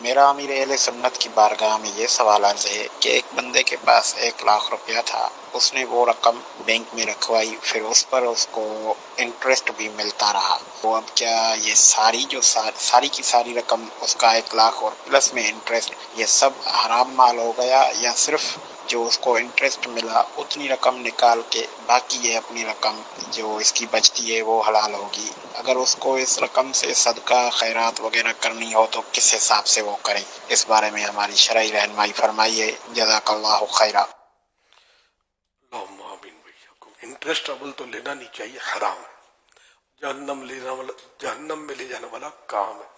میرا امیر اہل سنت کی بارگاہ میں یہ سوال عرض ہے کہ ایک بندے کے پاس 1,00,000 روپیہ تھا، اس نے وہ رقم بینک میں رکھوائی، پھر اس پر اس کو انٹرسٹ بھی ملتا رہا، تو اب کیا یہ ساری کی ساری رقم اس کا 1,00,000 اور پلس میں انٹرسٹ، یہ سب حرام مال ہو گیا، یا صرف جو اس کو انٹرسٹ ملا اتنی رقم نکال کے باقی یہ اپنی رقم جو اس کی بچتی ہے وہ حلال ہوگی؟ اگر اس کو اس رقم سے صدقہ خیرات وغیرہ کرنی ہو تو کس حساب سے وہ کرے؟ اس بارے میں ہماری شرعی رہنمائی فرمائیے، جزاک اللہ خیرہ۔ اللہم آمین بھیا۔ انٹرسٹ ابل تو لینا نہیں چاہیے، حرام ہے، جہنم میں لے جانے والا کام ہے۔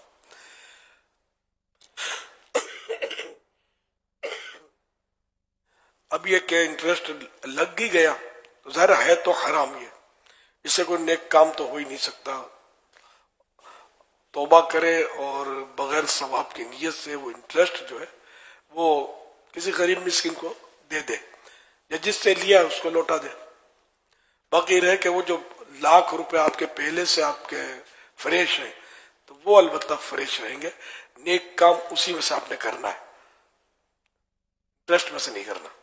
اب یہ کہ انٹرسٹ لگ ہی گیا تو ظاہر ہے تو حرام ہی ہے، اس سے کوئی نیک کام تو ہو ہی نہیں سکتا۔ توبہ کرے اور بغیر ثواب کی نیت سے وہ انٹرسٹ جو ہے وہ کسی غریب مسکین کو دے دے، یا جس سے لیا اس کو لوٹا دے۔ باقی رہے کہ وہ جو 1,00,000 روپے آپ کے پہلے سے آپ کے فریش ہیں تو وہ البتہ فریش رہیں گے، نیک کام اسی میں سے آپ نے کرنا ہے، انٹرسٹ میں سے نہیں کرنا۔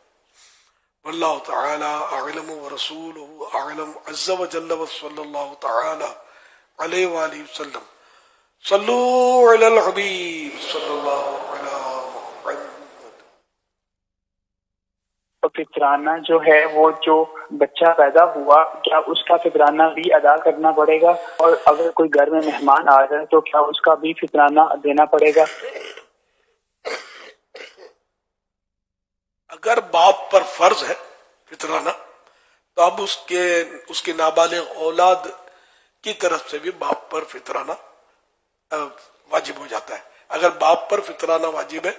واللہ تعالی اعلم ورسولہ اعلم عز وجل، وصلی اللہ تعالی علیہ وآلہ وسلم۔ صلو علی الحبیب صلی اللہ علی محمد۔ تو فطرانہ جو ہے وہ جو بچہ پیدا ہوا، کیا اس کا فطرانہ بھی ادا کرنا پڑے گا؟ اور اگر کوئی گھر میں مہمان آ جائے تو کیا اس کا بھی فطرانہ دینا پڑے گا؟ اگر باپ پر فرض ہے فطرانہ تو اب اس کے نابالغ اولاد کی طرف سے بھی باپ پر فطرانہ واجب ہو جاتا ہے۔ اگر باپ پر فطرانہ واجب ہے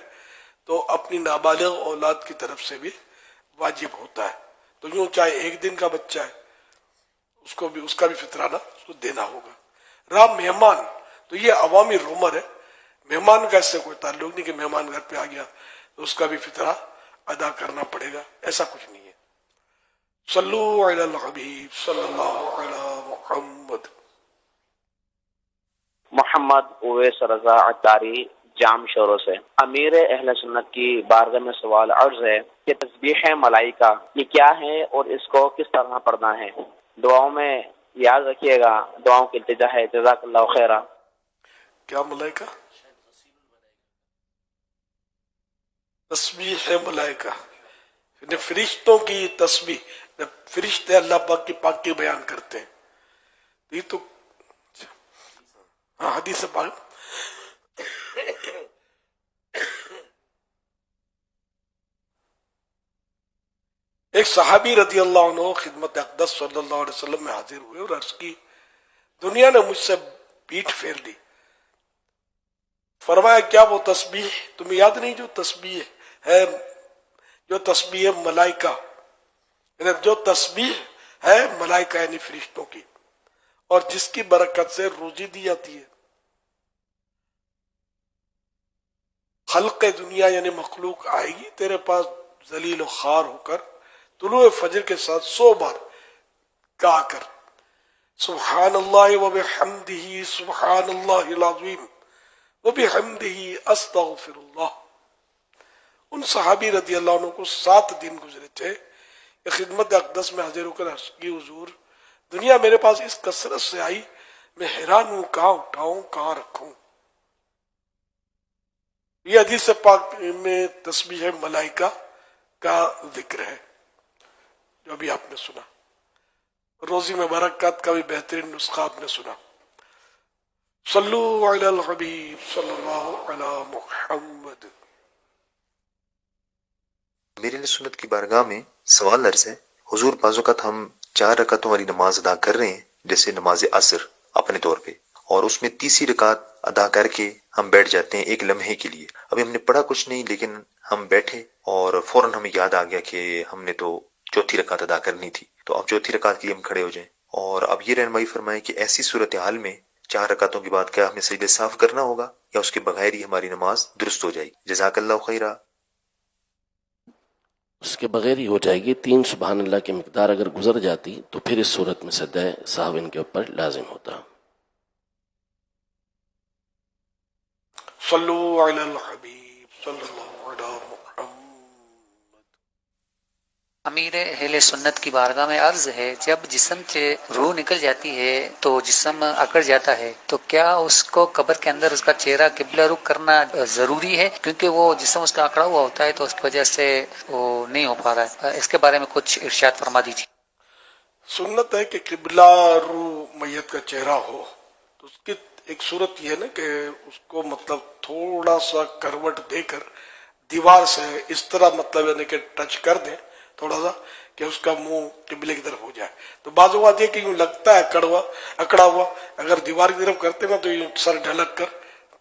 تو اپنی نابالغ اولاد کی طرف سے بھی واجب ہوتا ہے۔ تو یوں چاہے 1 دن کا بچہ ہے اس کا بھی فطرانہ اس کو دینا ہوگا۔ رہا مہمان تو یہ عوامی رومر ہے، مہمان کا اس سے کوئی تعلق نہیں کہ مہمان گھر پہ آ گیا تو اس کا بھی فطرہ ادا کرنا پڑے گا، ایسا کچھ نہیں ہے۔ صلو علی الحبیب صلی اللہ علی محمد۔ محمد اویس رضا عطاری جام شوروں سے امیر اہل سنت کی بارگاہ میں سوال عرض ہے کہ تسبیح ملائکہ یہ کیا ہے اور اس کو کس طرح پڑھنا ہے؟ دعاؤں میں یاد رکھیے گا، دعاؤں کی التجا ہے، جزاک اللہ خیرہ۔ کیا ملائکہ؟ تسبیح ہے ملائکہ، یعنی فرشتوں کی تسبیح، فرشتے اللہ پاک کی پاکی بیان کرتے ہیں۔ یہ تو ہاں حدیث پاک۔ ایک صحابی رضی اللہ عنہ خدمت اقدس صلی اللہ علیہ وسلم میں حاضر ہوئے اور عرض کی، دنیا نے مجھ سے پیٹھ پھیر لی۔ فرمایا کیا وہ تسبیح تمہیں یاد نہیں جو تسبیح ہے، جو تسبیح ملائکہ، یعنی جو تسبیح ہے ملائکہ یعنی فرشتوں کی، اور جس کی برکت سے روزی دی جاتی ہے۔ خلق دنیا یعنی مخلوق آئے گی تیرے پاس ذلیل و خوار ہو کر، طلوع فجر کے ساتھ 100 بار کہا کر سبحان اللہ وبحمدہ سبحان اللہ العظیم وبحمدہ استغفر اللہ۔ ان صحابی رضی اللہ عنہ کو 7 دن گزرے تھے کہ خدمت اقدس میں حاضر ہو کر عرض کی، حضور دنیا میرے پاس اس کثرت سے آئی، میں حیران ہوں کہاں اٹھاؤں کہاں رکھوں۔ یہ حدیث پاک میں تسبیح ملائکہ کا ذکر ہے جو ابھی آپ نے سنا۔ روزی میں برکات کا بھی بہترین نسخہ آپ نے سنا۔ صلو علی الحبیب صلی اللہ علی محمد۔ میرے سنت کی بارگاہ میں سوال عرض ہے، حضور بعض اوقات ہم 4 رکعتوں والی نماز ادا کر رہے ہیں، جیسے نماز عصر اپنے طور پہ، اور اس میں تیسری رکعت ادا کر کے ہم بیٹھ جاتے ہیں ایک لمحے کے لیے۔ ابھی ہم نے پڑھا کچھ نہیں لیکن ہم بیٹھے اور فوراً ہمیں یاد آ گیا کہ ہم نے تو چوتھی رکعت ادا کرنی تھی، تو اب چوتھی رکعت کے لیے ہم کھڑے ہو جائیں۔ اور اب یہ رہنمائی فرمائیں کہ ایسی صورتحال میں 4 رکعتوں کے بعد کیا ہمیں سجدے صاف کرنا ہوگا یا اس کے بغیر ہی ہماری نماز درست ہو جائے گی؟ جزاک اللہ خیرہ۔ اس کے بغیر ہی ہو جائے گی۔ 3 سبحان اللہ کی مقدار اگر گزر جاتی تو پھر اس صورت میں سجدہ سہو ان کے اوپر لازم ہوتا۔ صلو علی الحبیب صلی اللہ علیہ محمد۔ امیر اہل سنت کی بارگاہ میں عرض ہے، جب جسم سے روح نکل جاتی ہے تو جسم اکڑ جاتا ہے، تو کیا اس کو قبر کے اندر اس کا چہرہ قبلہ رخ کرنا ضروری ہے؟ کیونکہ وہ جسم اس کا اکڑا ہوا ہوتا ہے تو اس کی وجہ سے وہ نہیں ہو پا رہا ہے۔ اس کے بارے میں کچھ ارشاد فرما دیجیے۔ سنت ہے کہ قبلہ روح میت کا چہرہ ہو، تو اس کی ایک صورت یہ ہے نا کہ اس کو مطلب تھوڑا سا کروٹ دے کر دیوار سے اس طرح مطلب یعنی کہ ٹچ کر دیں تھوڑا سا کہ اس کا منہ قبلے کی طرف ہو جائے۔ تو بعض اوقات یہ کہ یوں لگتا ہے اکڑا ہوا، اگر دیوار کی طرف کرتے نا تو یوں سر ڈھلک کر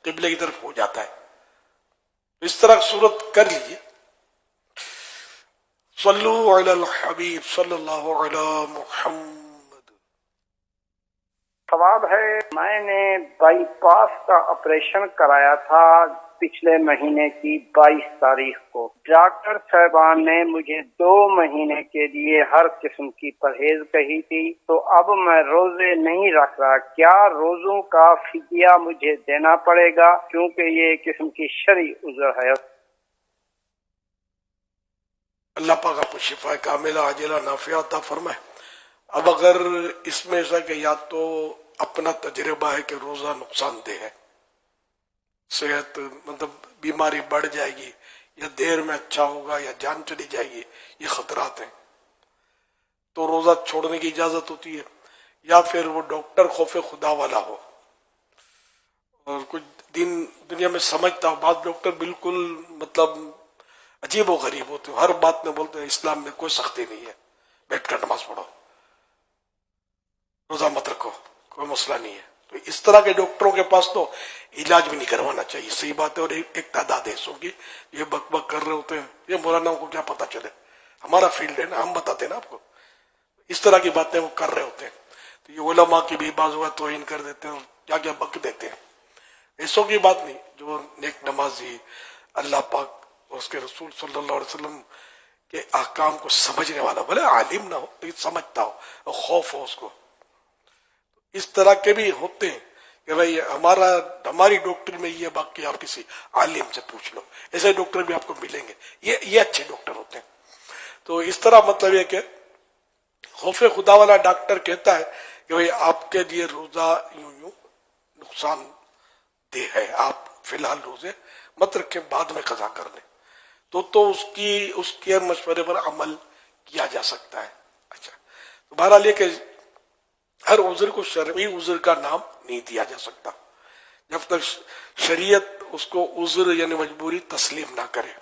قبلے کی طرف ہو جاتا ہے۔ اس طرح صورت کر لیجیے۔ صلو علی الحبیب صلی اللہ علی محمد۔ سوال ہے، میں نے بائی پاس کا آپریشن کرایا تھا پچھلے مہینے کی 22 تاریخ کو۔ ڈاکٹر صاحبان نے مجھے 2 مہینے کے لیے ہر قسم کی پرہیز کہی تھی، تو اب میں روزے نہیں رکھ رہا، کیا روزوں کا فدیہ مجھے دینا پڑے گا؟ کیونکہ یہ ایک قسم کی شرعی عذر ہے۔ اللہ پاک آپ کو شفا کاملہ عاجلہ نافعہ عطا فرمائے۔ اب اگر اس میں ایسا کہ یا تو اپنا تجربہ ہے کہ روزہ نقصان دہ ہے، صحت مطلب بیماری بڑھ جائے گی، یا دیر میں اچھا ہوگا یا جان چلی جائے گی، یہ خطرات ہیں، تو روزہ چھوڑنے کی اجازت ہوتی ہے، یا پھر وہ ڈاکٹر خوف خدا والا ہو اور کچھ دن دنیا میں سمجھتا ہو۔ بعض ڈاکٹر بالکل مطلب عجیب و غریب ہوتے ہیں، ہر بات میں بولتے ہیں اسلام میں کوئی سختی نہیں ہے، بیٹھ کر نماز پڑھو، روزہ مت رکھو، کوئی مسئلہ نہیں ہے۔ تو اس طرح کے ڈاکٹروں کے پاس تو علاج بھی نہیں کروانا چاہیے، صحیح بات ہے۔ اور ایک تعداد ایسوں کی یہ بک بک کر رہے ہوتے ہیں، یہ مولانا کو کیا پتا چلے، ہمارا فیلڈ ہے نا، ہم بتاتے ہیں نا آپ کو، اس طرح کی باتیں وہ کر رہے ہوتے ہیں۔ تو یہ علماء کی بھی بعض اوقات توہین کر دیتے ہیں اور کیا کیا بک دیتے ہیں، ایسوں کی بات نہیں۔ جو نیک نمازی اللہ پاک اور اس کے رسول صلی اللہ علیہ وسلم کے احکام کو سمجھنے والا، بھلے عالم نہ ہو لیکن سمجھتا ہو اور خوف ہو اس کو، اس طرح کے بھی ہوتے ہیں کہ بھائی ہماری ڈاکٹر میں یہ باقی آپ کسی عالم سے پوچھ لو، ایسے ڈاکٹر بھی آپ کو ملیں گے، یہ اچھے ڈاکٹر ہوتے ہیں۔ تو اس طرح مطلب یہ کہ خوف خدا والا ڈاکٹر کہتا ہے کہ بھائی آپ کے لیے روزہ یوں نقصان دہ ہے، آپ فی الحال روزے مت رکھیں، بعد میں قضا کر لیں، تو اس کے مشورے پر عمل کیا جا سکتا ہے۔ اچھا، تو بہرحال یہ کہ ہر عذر کو شرعی عذر کا نام نہیں دیا جا سکتا جب تک شریعت اس کو عذر یعنی مجبوری تسلیم نہ کرے۔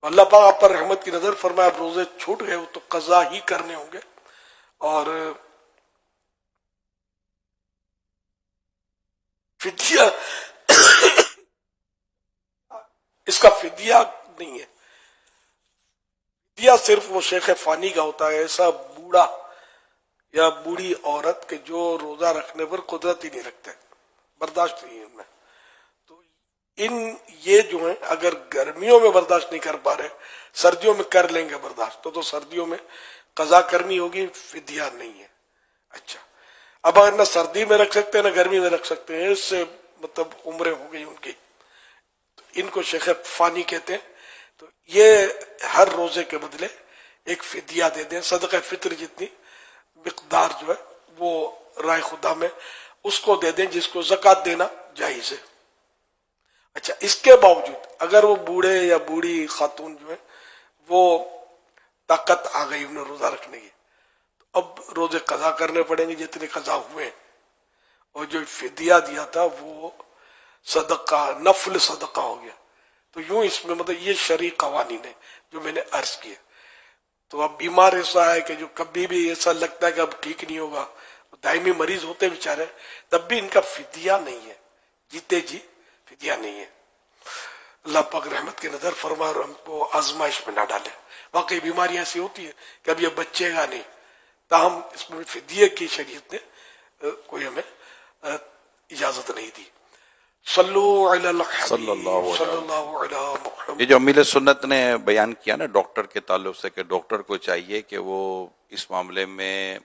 اللہ پاک آپ پر رحمت کی نظر فرمائے، آپ روزے چھوٹ گئے ہو تو قضا ہی کرنے ہوں گے، اور فدیہ اس کا فدیہ نہیں ہے، فدیہ صرف وہ شیخ فانی کا ہوتا ہے، ایسا بوڑھا یا بوڑھی عورت کہ جو روزہ رکھنے پر قدرت ہی نہیں رکھتے، برداشت نہیں ہے ان میں۔ تو یہ جو ہیں اگر گرمیوں میں برداشت نہیں کر پا رہے، سردیوں میں کر لیں گے برداشت، تو سردیوں میں قضا کرنی ہوگی، فدیہ نہیں ہے۔ اچھا، اب اگر نہ سردی میں رکھ سکتے ہیں نہ گرمی میں رکھ سکتے ہیں، اس سے مطلب عمریں ہو گئی ان کی، تو ان کو شیخ فانی کہتے ہیں۔ تو یہ ہر روزے کے بدلے ایک فدیہ دے دیں، صدقہ فطر جتنی مقدار جو ہے وہ رائے خدا میں اس کو دے دیں جس کو زکوٰۃ دینا جائز ہے۔ اچھا، اس کے باوجود اگر وہ بوڑھے یا بوڑھی خاتون جو ہے وہ طاقت آ گئی انہیں روزہ رکھنے کی، تو اب روزے قضا کرنے پڑیں گے جتنے قضا ہوئے، اور جو فدیہ دیا تھا وہ صدقہ نفل صدقہ ہو گیا۔ تو یوں اس میں مطلب یہ شرعی قوانین ہے جو میں نے عرض کیے۔ تو اب بیمار ایسا ہے کہ جو کبھی بھی ایسا لگتا ہے کہ اب ٹھیک نہیں ہوگا، دائمی مریض ہوتے بیچارے، تب بھی ان کا فدیہ نہیں ہے، جیتے جی فدیہ نہیں ہے۔ اللہ پاک رحمت کی نظر فرمائے اور ہم کو آزمائش میں نہ ڈالے۔ واقعی بیماری ایسی ہوتی ہے کہ اب یہ بچے گا نہیں، تاہم اس میں فدیہ کی شریعت نے کوئی ہمیں اجازت نہیں دی۔ صلو علی الحبیب صلی اللہ علی محمد۔ یہ جو امیل سنت نے بیان کیا نا ڈاکٹر کے تعلق سے، کہ ڈاکٹر کو چاہیے کہ وہ اس معاملے میں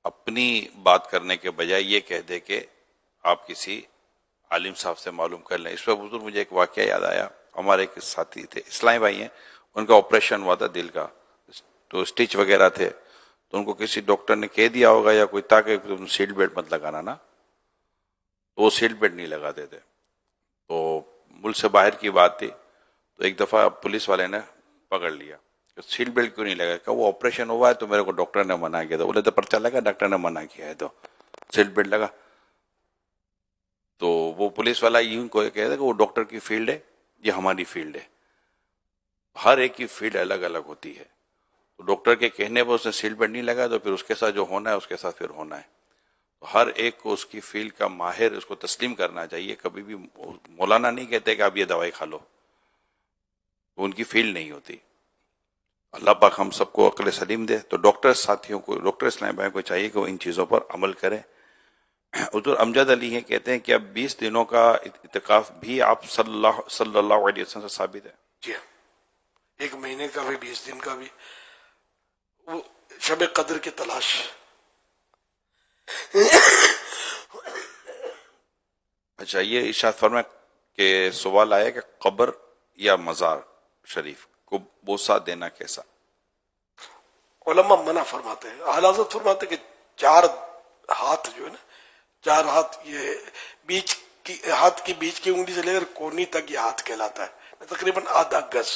اپنی بات کرنے کے بجائے یہ کہہ دے کہ آپ کسی عالم صاحب سے معلوم کر لیں. اس پہ حضور مجھے ایک واقعہ یاد آیا. ہمارے ایک ساتھی تھے، اسلامی بھائی ہیں، ان کا آپریشن ہوا تھا دل کا، تو اسٹچ وغیرہ تھے، تو ان کو کسی ڈاکٹر نے کہہ دیا ہوگا یا کوئی تاکہ تم سیٹ بیلٹ مت لگانا نا، تو وہ سیٹ بیلٹ نہیں لگاتے تھے. تو ملک سے باہر کی بات تھی، تو ایک دفعہ پولیس والے نے پکڑ لیا کہ سیٹ بیلٹ کیوں نہیں لگا. کہ وہ آپریشن ہوا ہے تو میرے کو ڈاکٹر نے منع کیا تھا. بولے تو پرچہ لگا، ڈاکٹر نے منع کیا ہے تو سیٹ بیلٹ لگا. تو وہ پولیس والا یوں کو کہتا ہے کہ وہ ڈاکٹر کی فیلڈ ہے، یہ ہماری فیلڈ ہے. ہر ایک کی فیلڈ الگ الگ ہوتی ہے. تو ڈاکٹر کے کہنے پر اس نے سیٹ بیلٹ نہیں لگا تو پھر اس کے ساتھ جو ہونا ہے اس کے ساتھ پھر ہونا ہے. تو ہر ایک کو اس کی فیلڈ کا ماہر اس کو تسلیم کرنا چاہیے. کبھی بھی مولانا نہیں کہتے کہ آپ یہ دوائی کھا لو، وہ ان کی فیلڈ نہیں ہوتی. اللہ پاک ہم سب کو عقل سلیم دے. تو ڈاکٹر ساتھیوں کو، ڈاکٹر اسلام بھائی کو چاہیے کہ وہ ان چیزوں پر عمل کریں. حضور امجد علی ہیں کہتے ہیں کہ اب 20 دنوں کا اعتکاف بھی آپ صلی اللہ علیہ وسلم سے ثابت ہے. جی ہاں، 1 مہینے کا بھی 20 دن کا بھی. وہ شب قدر کی تلاش. اچھا، یہ ارشاد فرمائے کہ سوال آیا کہ قبر یا مزار شریف کو بوسہ دینا کیسا؟ علماء منع فرماتے ہیں. اعلیٰ حضرت فرماتے ہیں کہ 4 ہاتھ جو ہے نا، 4 ہاتھ، یہ بیچ کی ہاتھ کی بیچ کی انگلی سے لے کر کونی تک یہ ہاتھ کہلاتا ہے، تقریباً آدھا گز،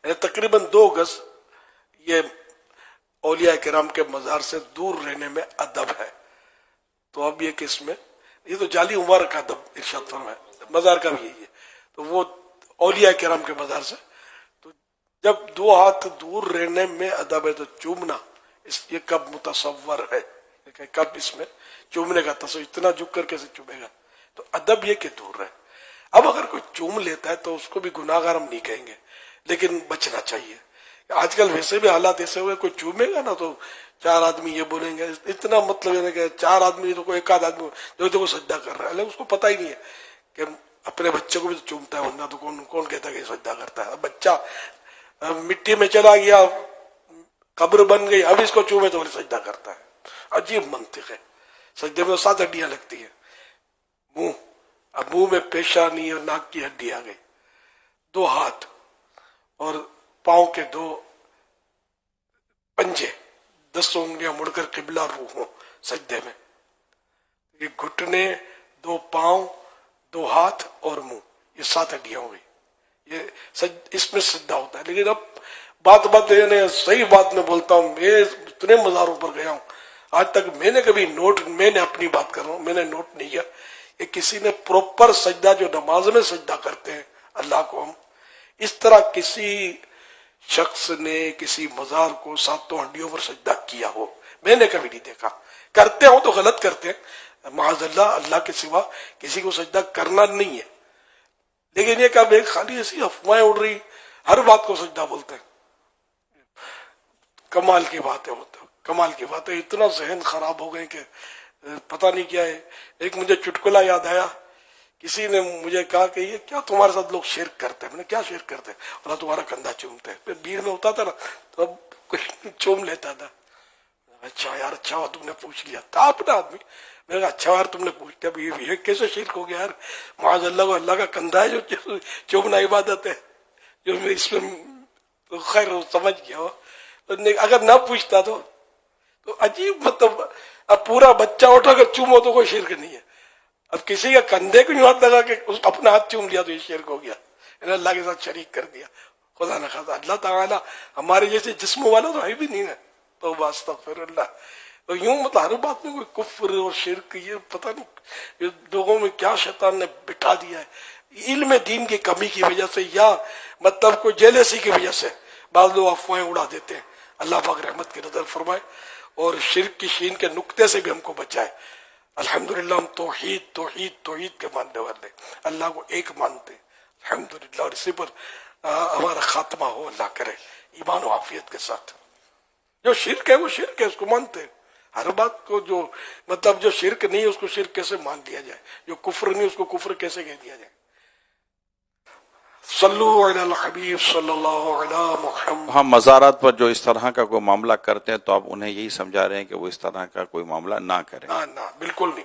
یعنی تقریباً 2 گز. یہ اولیاء کرام کے مزار سے دور رہنے میں ادب ہے. تو اب یہ کس میں، یہ تو جعلی عمر کا ادب ارشاد فرمایا، مزار کا بھی یہی ہے. تو وہ اولیاء کرام کے مزار سے، تو جب 2 ہاتھ دور رہنے میں ادب ہے تو چومنا یہ کب متصور ہے، کب اس میں چومنے کا تصور، اتنا جھک کر کیسے چومے گا؟ تو ادب یہ کہ دور رہے. اب اگر کوئی چوم لیتا ہے تو اس کو بھی گناہ گار ہم نہیں کہیں گے، لیکن بچنا چاہیے. آج کل ویسے بھی حالات ایسے ہوئے، کوئی چومے گا نا تو 4 آدمی یہ بولیں گے. اتنا مطلب ہے کہ 4 آدمی تو کوئی ایک آدھ آدمی جو تو سجدہ کر رہا ہے، لیکن اس کو پتہ ہی نہیں ہے کہ اپنے بچے کو بھی تو چومتا ہے بندہ، تو کون کہتا ہے کہ سجدہ کرتا ہے؟ بچہ مٹی میں چلا گیا، قبر بن گئی، اب اس کو چومے تو سجدہ کرتا ہے. عجیب منطق ہے. سجدے میں 7 ہڈیاں لگتی ہیں. منہ، اب منہ میں پیشانی اور ناک کی ہڈی آ گئی. 2 ہاتھ اور پاؤں کے 2 پنجے، 10 انگلیاں مڑ کر قبلہ روح ہوں سجدے میں. یہ گھٹنے، 2 پاؤں، 2 ہاتھ اور منہ، یہ 7 ہڈیاں ہو گئی. یہ اس میں سجدہ ہوتا ہے. لیکن اب بات صحیح بات میں بولتا ہوں، میں اتنے مزاروں پر گیا ہوں، آج تک میں نے کبھی میں نے اپنی بات کر رہا ہوں، میں نے نوٹ نہیں کیا کہ کسی نے پروپر سجدہ جو نماز میں سجدہ کرتے ہیں اللہ کو ہم، اس طرح کسی شخص نے کسی مزار کو 7 ہڈیوں پر سجدہ کیا ہو. میں نے کبھی نہیں دیکھا. کرتے ہوں تو غلط کرتے ہیں، معاذ اللہ کے سوا کسی کو سجدہ کرنا نہیں ہے. لیکن یہ کب ایک خالی ایسی افواہیں اڑ رہی، ہر بات کو سجدہ بولتے ہیں. کمال کی بات ہے، کمال کی بات ہے. اتنا ذہن خراب ہو گئے کہ پتہ نہیں کیا ہے. ایک مجھے چٹکلا یاد آیا، کسی نے مجھے کہا کہ یہ کیا تمہارے ساتھ لوگ شرک کرتے ہیں؟ میں نے کیا شرک کرتے ہیں؟ اور تمہارا کندھا چومتے ہیں. پھر بھیڑ میں ہوتا تھا نا تو اب کوئی چوم لیتا تھا. اچھا یار، اچھا ہوا تم نے پوچھ لیا تھا اپنا آدمی. میں نے کہا اچھا یار تم نے پوچھ لیا، یہ کیسے شرک ہو گیا یار؟ معاذ اللہ کو اللہ کا کندھا ہے جو چومنا عبادت ہے، جو میں اس میں تو خیر سمجھ گیا ہو. اگر نہ پوچھتا تو عجیب، مطلب اب پورا بچہ اٹھا کر چومو تو کوئی شرک نہیں ہے. اب کسی کا کندھے کو ہاتھ لگا کہ اپنا ہاتھ چوم لیا تو یہ شرک ہو گیا، اللہ کے ساتھ شریک کر دیا. خدا نہ خاصا اللہ تعالیٰ ہمارے جیسے جسم والا تو ہے بھی نہیں ہے. تو استغفر اللہ. تو یوں مطلب ہر بات میں کوئی کفر اور شرک، یہ پتہ نہیں یہ لوگوں میں کیا شیطان نے بٹھا دیا ہے. علم دین کی کمی کی وجہ سے یا مطلب کوئی جیلسی کی وجہ سے بعض لوگ افواہیں اڑا دیتے ہیں. اللہ پاک رحمت کی نظر فرمائے اور شرک کی شین کے نقطے سے بھی ہم کو بچائے. الحمدللہ ہم توحید کے ماننے والے، اللہ کو ایک مانتے الحمدللہ، اور اسی پر ہمارا خاتمہ ہو اللہ کرے ایمان و عافیت کے ساتھ. جو شرک ہے وہ شرک ہے، اس کو مانتے ہیں. ہر بات کو جو مطلب جو شرک نہیں ہے اس کو شرک کیسے مان لیا جائے، جو کفر نہیں اس کو کفر کیسے کہہ دیا جائے. صلو علی الحبیب صلی اللہ علی محمد. ہم مزارات پر جو اس طرح کا کوئی معاملہ کرتے ہیں تو آپ انہیں یہی سمجھا رہے ہیں کہ وہ اس طرح کا کوئی معاملہ نہ کریں؟ نہ بالکل نہیں.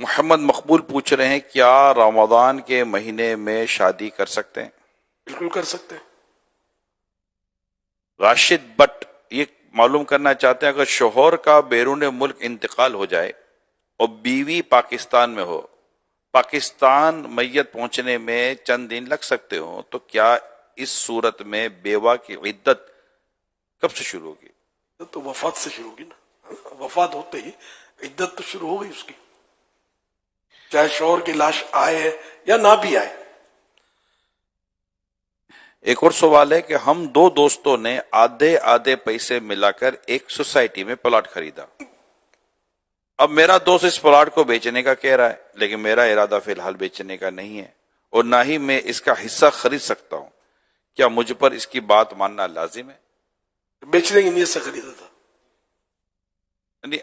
محمد مقبول پوچھ رہے ہیں کیا رمضان کے مہینے میں شادی کر سکتے ہیں؟ بالکل کر سکتے ہیں. راشد بٹ یہ معلوم کرنا چاہتے ہیں اگر شوہر کا بیرون ملک انتقال ہو جائے اور بیوی پاکستان میں ہو، پاکستان میت پہنچنے میں چند دن لگ سکتے ہوں، تو کیا اس صورت میں بیوہ کی عدت کب سے شروع ہوگی؟ تو وفات سے شروع ہوگی نا. وفات ہوتے ہی عدت تو شروع ہو گئی اس کی، چاہے شوہر کی لاش آئے یا نہ بھی آئے. ایک اور سوال ہے کہ ہم دو دوستوں نے آدھے پیسے ملا کر ایک سوسائٹی میں پلاٹ خریدا. اب میرا دوست اس پلاٹ کو بیچنے کا کہہ رہا ہے، لیکن میرا ارادہ فی الحال بیچنے کا نہیں ہے اور نہ ہی میں اس کا حصہ خرید سکتا ہوں. کیا مجھ پر اس کی بات ماننا لازم ہے؟ بیچنے کی نیت سے خریدا تھا. یعنی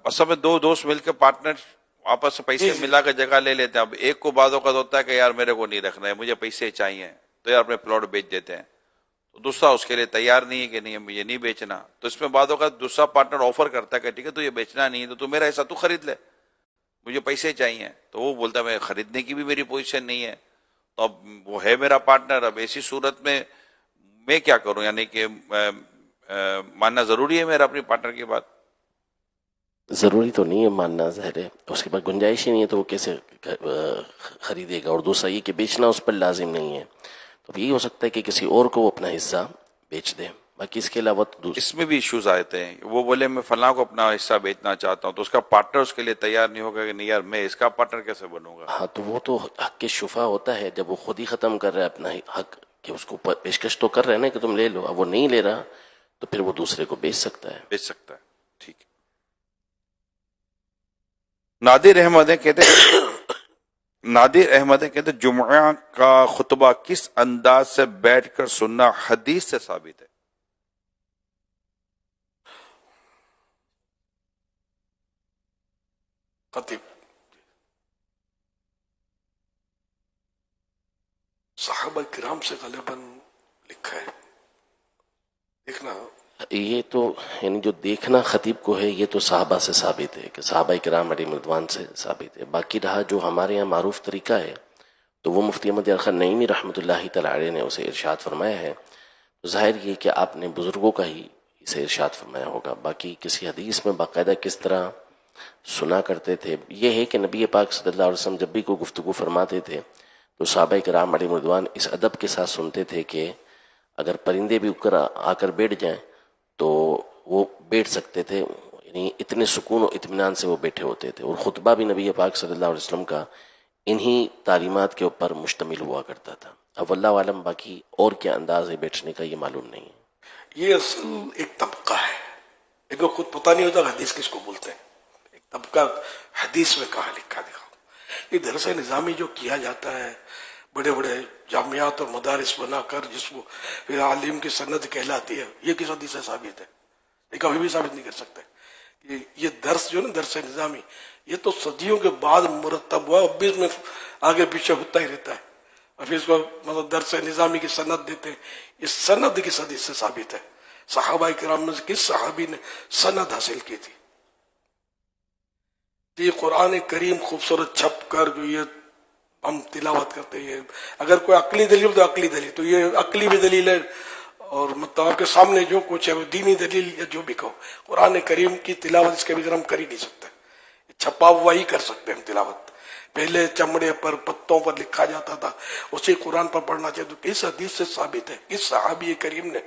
اصل میں دو دوست مل کے پارٹنر آپس سے پیسے ملا کے جگہ لے لیتے ہیں. اب ایک کو بعد اوقات ہوتا ہے کہ یار میرے کو نہیں رکھنا ہے، مجھے پیسے چاہیے، تو یار اپنے پلاٹ بیچ دیتے ہیں. تو دوسرا اس کے لیے تیار نہیں ہے کہ نہیں مجھے نہیں بیچنا، تو اس میں بعد اوقات دوسرا پارٹنر آفر کرتا ہے کہ ٹھیک ہے تو یہ بیچنا نہیں ہے تو میرا ایسا تو خرید لے، مجھے پیسے چاہیے. تو وہ بولتا ہے میں خریدنے کی بھی میری پوزیشن نہیں ہے، تو اب وہ ہے میرا پارٹنر. اب ایسی صورت میں میں کیا کروں؟ یعنی کہ ماننا ضروری ہے میرا اپنی پارٹنر کی بات؟ ضروری تو نہیں ہے ماننا، ظاہر ہے اس کے پاس گنجائش ہی نہیں ہے تو وہ کیسے خریدے گا. اور دوسرا یہ کہ بیچنا اس پر لازم نہیں ہے، تو یہی ہو سکتا ہے کہ کسی اور کو وہ اپنا حصہ بیچ دے. باقی اس کے علاوہ اس میں بھی ایشوز آتے ہیں. وہ بولے میں فلاں کو اپنا حصہ بیچنا چاہتا ہوں، تو اس کا پارٹنر اس کے لیے تیار نہیں ہوگا کہ نہیں یار میں اس کا پارٹنر کیسے بنوں گا. ہاں تو وہ تو حق کے شفا ہوتا ہے جب وہ خود ہی ختم کر رہا ہے اپنا حق، کہ اس کو پیشکش تو کر رہے ہیں نا کہ تم لے لو. اب وہ نہیں لے رہا تو پھر وہ دوسرے کو بیچ سکتا ہے. ٹھیک ہے. نادر احمد کہتے جمعہ کا خطبہ کس انداز سے بیٹھ کر سننا حدیث سے ثابت ہے؟ خطیب صحابہ کرام سے غالباً لکھا ہے، دیکھنا. یہ تو یعنی جو دیکھنا خطیب کو ہے یہ تو صحابہ سے ثابت ہے کہ صحابہ کرام علیہ رضوان سے ثابت ہے. باقی رہا جو ہمارے یہاں معروف طریقہ ہے تو وہ مفتی احمد یار خان نعیمی رحمۃ اللہ تعالی علیہ نے اسے ارشاد فرمایا ہے. تو ظاہر یہ کہ آپ نے بزرگوں کا ہی اسے ارشاد فرمایا ہوگا. باقی کسی حدیث میں باقاعدہ کس طرح سنا کرتے تھے یہ ہے کہ نبی پاک صلی اللہ علیہ وسلم جب بھی کوئی گفتگو فرماتے تھے تو صحابہ کرام علیہ رضوان اس ادب کے ساتھ سنتے تھے کہ اگر پرندے بھی اوپر آ کر بیٹھ جائیں تو وہ بیٹھ سکتے تھے، یعنی اتنے سکون و اطمینان سے وہ بیٹھے ہوتے تھے. اور خطبہ بھی نبی پاک صلی اللہ علیہ وسلم کا انہی تعلیمات کے اوپر مشتمل ہوا کرتا تھا. اب اللہ عالم باقی اور کیا انداز ہے بیٹھنے کا یہ معلوم نہیں ہے. یہ اصل ایک طبقہ ہے، ان کو خود پتہ نہیں ہوتا حدیث کس کو بولتے ہیں. ایک طبقہ حدیث میں کہاں لکھا دکھا. یہ درس نظامی جو کیا جاتا ہے بڑے بڑے جامعات اور مدارس بنا کر جس کو پھر عالم کی سند کہلاتی ہے، یہ کس حدیث سے ثابت ہے؟ یہ کبھی بھی ثابت نہیں کر سکتے. یہ درس جو نا درس نظامی یہ تو صدیوں کے بعد مرتب ہوا، اب بھی اس میں آگے پیچھے ہوتا ہی رہتا ہے. اور پھر اس کو مطلب درس نظامی کی سند دیتے ہیں. یہ سند کس حدیث سے ثابت ہے؟ صحابہ کرام میں سے کس صحابی نے سند حاصل کی تھی؟ یہ قرآن کریم خوبصورت چھپ کر جو یہ ہم تلاوت کرتے ہیں، اگر کوئی عقلی دلیل تو عقلی دلیل، تو یہ عقلی بھی دلیل ہے اور مطلب آپ کے سامنے جو کچھ ہے وہ دینی دلیل یا جو بھی کہو. قرآن کریم کی تلاوت اس کے بغیر ہم کر ہی نہیں سکتے. چھپا ہوا ہی کر سکتے ہیں تلاوت. پہلے چمڑے پر پتوں پر لکھا جاتا تھا، اسی قرآن پر پڑھنا چاہیے. تو کس حدیث سے ثابت ہے؟ کس صحابی کریم نے،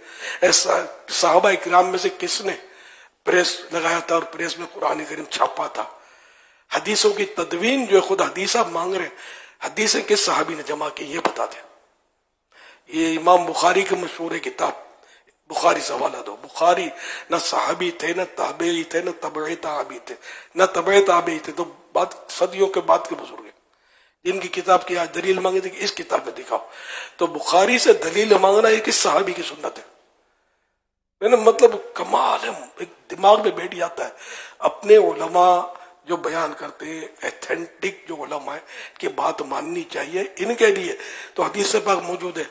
صحابہ کرام میں سے کس نے پریس لگایا تھا اور پریس میں قرآن کریم چھاپا تھا؟ حدیثوں کی تدوین جو خود حدیث آپ مانگ رہے ہیں، حدیثیں کس صحابی نے جمع کی یہ بتا دیں. یہ امام بخاری کی مشہور کتاب بخاری سے حوالہ دو. بخاری نہ صحابی تھے، نہ تابعی تھے، نہ تبع تابعی تھے، نہ تبع تابعی تھے. تو بات صدیوں کے بعد کے بزرگ ہیں جن کی کتاب کی آج دلیل مانگے تھے کہ اس کتاب میں دکھاؤ. تو بخاری سے دلیل مانگنا یہ کس صحابی کی سنت ہے؟ مطلب کمال ہے، ایک دماغ میں بیٹھ جاتا ہے. اپنے علماء جو بیان کرتے ہیں ایتھینٹک جو علماء ہیں کی بات ماننی چاہیے. ان کے لیے تو حدیث پاک موجود ہے،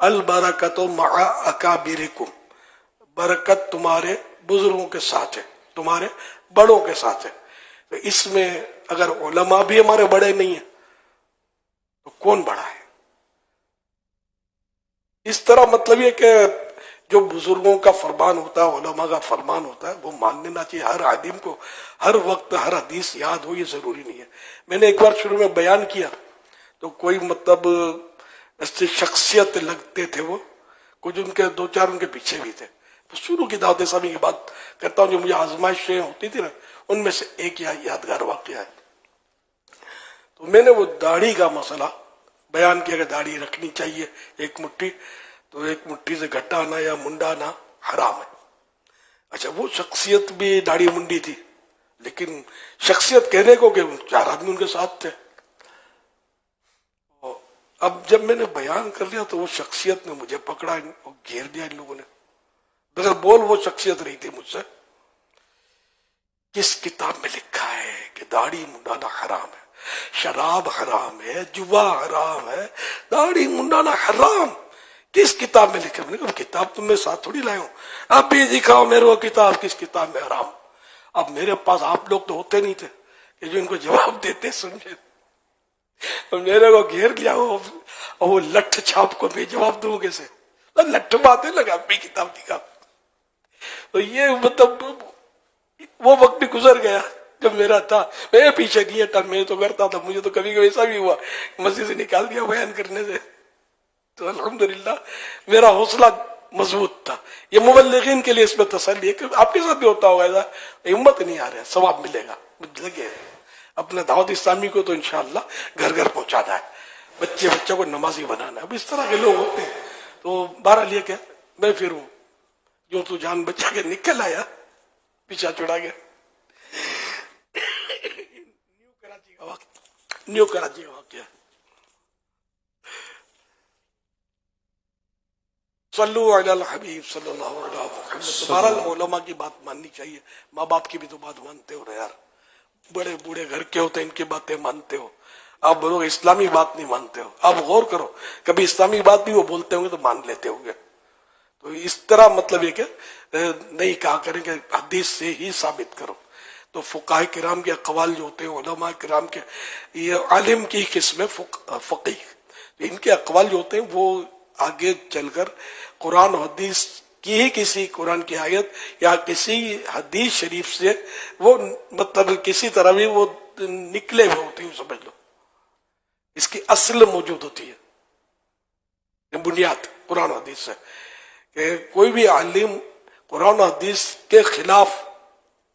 البرکت مع اکابرکم، برکت تمہارے بزرگوں کے ساتھ ہے، تمہارے بڑوں کے ساتھ ہے. تو اس میں اگر علماء بھی ہمارے بڑے نہیں ہیں تو کون بڑا ہے؟ اس طرح مطلب یہ کہ جو بزرگوں کا فرمان ہوتا ہے، علماء کا فرمان ہوتا ہے، وہ مان لینا چاہیے. ہر عالم کو ہر وقت ہر حدیث یاد ہو یہ ضروری نہیں ہے. میں نے ایک بار شروع میں بیان کیا تو کوئی مطلب ایسے شخصیت لگتے تھے، وہ کچھ ان کے دو چار ان کے پیچھے بھی تھے. شروع کی دعوت اسلامی کی بات کرتا ہوں، جو مجھے آزمائشیں ہوتی تھی نا، ان میں سے ایک یادگار واقعہ ہے. تو میں نے وہ داڑھی کا مسئلہ بیان کیا کہ داڑھی رکھنی چاہیے ایک مٹھی، تو ایک مٹھی سے گھٹانا یا منڈانا حرام ہے. اچھا، وہ شخصیت بھی داڑھی منڈی تھی، لیکن شخصیت کہنے کو کہ 4 آدمی ان کے ساتھ تھے. اب جب میں نے بیان کر لیا تو وہ شخصیت نے مجھے پکڑا، گھیر دیا ان لوگوں نے. بغیر بول وہ شخصیت رہی تھی مجھ سے، کس کتاب میں لکھا ہے کہ داڑھی منڈانا حرام ہے؟ شراب حرام ہے، جوا حرام ہے، داڑھی منڈانا حرام کس کتاب میں لکھا؟ میں نے کہا کتاب تم میں ساتھ تھوڑی لائے ہوں، اب بھی دکھاؤ میرے کو کتاب، کس کتاب میں حرام. اب میرے پاس آپ لوگ تو ہوتے نہیں تھے کہ جو ان کو جواب دیتے سمجھے. میرے کو گھیر لیا وہ لٹھ چھاپ کو میں جواب دوں کیسے؟ لٹھ باتیں لگا بھی کتاب دکھا. تو یہ مطلب وہ وقت بھی گزر گیا جب میرا تھا، میں پیچھے نہیں ہٹا، میں تو کرتا تھا. مجھے تو کبھی کبھی ایسا بھی ہوا مسجد سے نکال دیا بیان کرنے سے، تو الحمدللہ میرا حوصلہ مضبوط تھا. یہ مبلغین کے لیے اس میں تسلی ہے کہ آپ کے ساتھ بھی ہوتا ہوگا ایسا، ہمت نہیں آ رہا، ثواب ملے گا. لگے اپنے دعوت اسلامی کو تو انشاءاللہ گھر گھر پہنچانا ہے، بچوں کو نمازی بنانا ہے. اب اس طرح کے لوگ ہوتے ہیں. تو بہرحال یہ کہ میں پھر ہوں جو تو جان بچا کے نکل آیا، پیچھا چھڑا گیا. نیو کراچی کا واقعہ. صلو علی الحبیب صلی اللہ علیہ وسلم. بہرحال علماء کی بات ماننی چاہیے، ماں باپ کی بھی تو بات مانتے ہو نا یار. بڑے بوڑھے گھر کے ہوتے ہیں، ان کی باتیں مانتے ہو. آپ لوگ اسلامی بات نہیں مانتے ہو. آپ غور کرو، کبھی اسلامی بات بھی وہ بولتے ہوں گے تو مان لیتے ہوں گے. تو اس طرح مطلب یہ کہ نہیں کہا کریں کہ حدیث سے ہی ثابت کرو. تو فقہاء کرام کے اقوال جو ہوتے ہیں، علماء کرام کے، یہ عالم کی قسم ہے فقیہ. ان کے اقوال جو ہوتے ہیں وہ آگے چل کر قرآن و حدیث کی ہی کسی قرآن کی آیت یا کسی حدیث شریف سے وہ مطلب کسی طرح بھی وہ نکلے ہوئے ہوتے ہیں، سمجھ لو. اس کی اصل موجود ہوتی ہے، بنیاد قرآن و حدیث سے. کہ کوئی بھی عالم قرآن و حدیث کے خلاف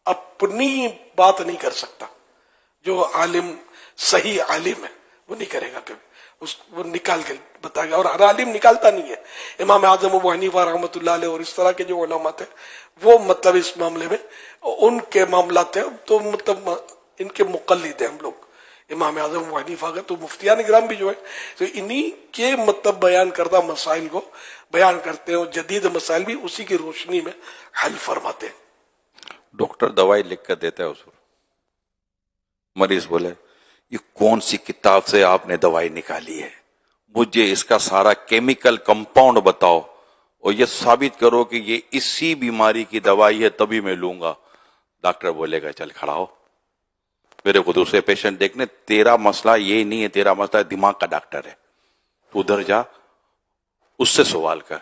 اپنی بات نہیں کر سکتا. جو عالم صحیح عالم ہے وہ نہیں کرے گا کبھی، وہ نکال کے بتائے گا. اور ہر عالم نکالتا نہیں ہے. امام اعظم ابو حنیفہ رحمۃ اللہ علیہ اور اس طرح کے جو علماء تھے وہ مطلب اس معاملے میں ان کے معاملات ہیں تو مطلب ان کے مقلد ہیں ہم لوگ. امام اعظم ابو حنیفہ کا تو مفتیان کرام بھی جو ہے تو انہی کے مطلب بیان کردہ مسائل کو بیان کرتے ہیں، اور جدید مسائل بھی اسی کی روشنی میں حل فرماتے ہیں. ڈاکٹر دوائی لکھ کر دیتا ہے اس کو، مریض بولے یہ کون سی کتاب سے آپ نے دوائی نکالی ہے، مجھے اس کا سارا کیمیکل کمپاؤنڈ بتاؤ اور یہ ثابت کرو کہ یہ اسی بیماری کی دوائی ہے تبھی میں لوں گا. ڈاکٹر بولے گا چل کھڑا ہو، میرے کو دوسرے پیشنٹ دیکھنے، تیرا مسئلہ یہ نہیں ہے، تیرا مسئلہ دماغ کا ڈاکٹر ہے، تو ادھر جا اس سے سوال کر.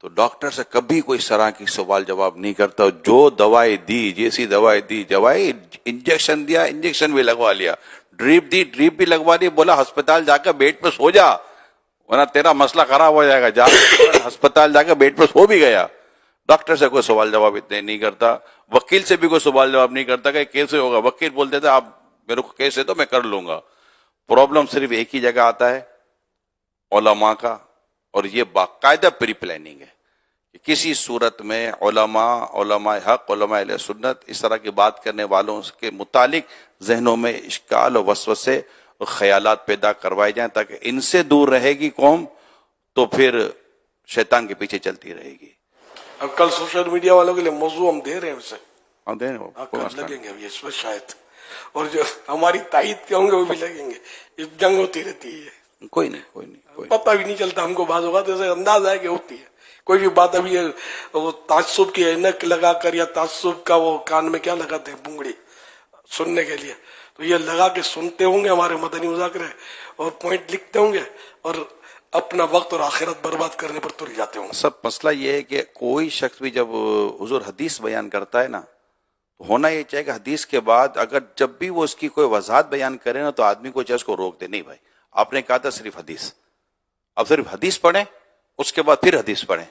تو ڈاکٹر سے کبھی کوئی اس طرح کی سوال جواب نہیں کرتا. جو دوائی دی، جیسی دوائی دی، دوائی انجیکشن دیا، انجیکشن بھی لگوا لیا، ڈریپ دی، ڈریپ بھی لگوا دی، بولا ہسپتال جا کر بیڈ پہ سو جا ورنہ تیرا مسئلہ خراب ہو جائے گا. جا ہسپتال جا کر بیڈ پہ سو بھی گیا. ڈاکٹر سے کوئی سوال جواب اتنے نہیں کرتا، وکیل سے بھی کوئی سوال جواب نہیں کرتا کہ کیسے ہوگا. وکیل بولتے تھے آپ میرے کو کیس ہے تو میں کر لوں گا. پرابلم صرف ایک ہی جگہ آتا ہے، علماء کا. اور یہ باقاعدہ پری پلاننگ ہے کہ کسی صورت میں علماء حق، علماء اہل سنت اس طرح کی بات کرنے والوں کے متعلق ذہنوں میں اشکال و وسوسے اور خیالات پیدا کروائے جائیں تاکہ ان سے دور رہے گی قوم، تو پھر شیطان کے پیچھے چلتی رہے گی. اب کل سوشل میڈیا والوں کے لیے موضوع ہم دے رہے ہیں اسے، ہم دیں گے لگیں گے اس میں شاید، اور جو ہماری تائید کے ہوں گے وہ بھی لگیں گے. جنگ ہوتی رہتی ہے، کوئی نہیں پتہ بھی نہیں چلتا ہم کو. بعض اوقات ایسے انداز ہے کہ ہوتی ہے کوئی بھی بات. ابھی وہ تعصب کی اینک لگا کر یا تعصب کا وہ کان میں کیا لگاتے ہیں، بونگڑی، سننے کے لیے. تو یہ لگا کہ سنتے ہوں گے ہمارے مدنی مذاکرے اور پوائنٹ لکھتے ہوں گے اور اپنا وقت اور آخرت برباد کرنے پر تل جاتے ہوں گے. سب مسئلہ یہ ہے کہ کوئی شخص بھی جب حضور حدیث بیان کرتا ہے نا، تو ہونا یہ چاہیے کہ حدیث کے بعد اگر جب بھی وہ اس کی کوئی وضاحت بیان کرے نا، تو آدمی کو چاہے اس کو روک دے. نہیں بھائی، آپ نے کہا تھا صرف حدیث، اب صرف حدیث پڑھیں، اس کے بعد پھر حدیث پڑھیں،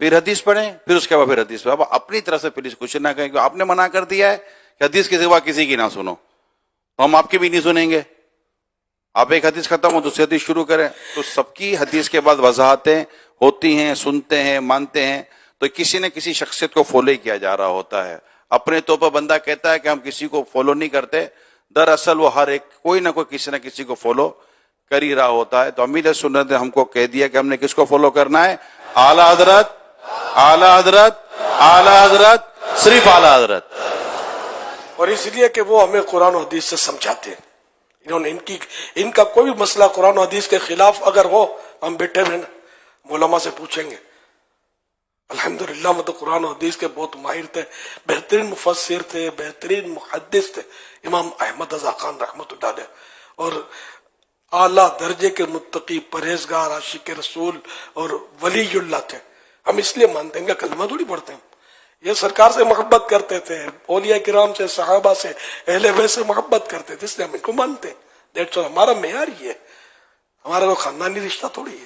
پھر حدیث پڑھیں، پھر اس کے بعد پھر حدیث پڑھیں. اب اپنی طرف سے پلیز کچھ نہ کہیں کہ آپ نے منع کر دیا ہے کہ حدیث کے سوا کسی کی نہ سنو، تو ہم آپ کی بھی نہیں سنیں گے. آپ ایک حدیث ختم ہو دوسری حدیث شروع کریں. تو سب کی حدیث کے بعد وضاحتیں ہوتی ہیں، سنتے ہیں، مانتے ہیں. تو کسی نہ کسی شخصیت کو فالو ہی کیا جا رہا ہوتا ہے. اپنے طور پر بندہ کہتا ہے کہ ہم کسی کو فالو نہیں کرتے، دراصل وہ ہر ایک کوئی نہ کوئی کسی نہ کسی کو فالو کر ہی رہا ہوتا ہے. تو امیر سنت نے ہم کو کہہ دیا کہ ہم نے کس کو فالو کرنا ہے؟ اعلیٰ حضرت، اعلیٰ حضرت، اعلیٰ حضرت، صرف اعلیٰ حضرت. اور اس لیے کہ وہ ہمیں قرآن و حدیث سے سمجھاتے ہیں. انہوں نے ان کا کوئی بھی مسئلہ قرآن و حدیث کے خلاف اگر ہو، ہم بیٹھے ہوئے نا علماء سے پوچھیں گے. الحمدللہ میں تو قرآن و حدیث کے بہت ماہر تھے، بہترین مفسر تھے، بہترین محدث تھے امام احمد رضا خان رحمۃ اللہ علیہ، اور اعلیٰ درجے کے متقی، پرہیزگار، عاشق رسول اور ولی اللہ تھے. ہم اس لیے مانتے ہیں کہ کلمہ تھوڑی پڑھتے ہیں. یہ سرکار سے محبت کرتے تھے، اولیاء کرام سے، صحابہ سے، اہل بیت سے محبت کرتے تھے، اس لیے ہم ان کو مانتے ہیں. That's all. ہمارا معیار یہ ہے، ہمارا کوئی خاندانی رشتہ تھوڑی ہے.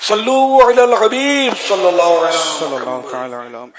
صلو علی الحبیب صلی اللہ علیہ وسلم.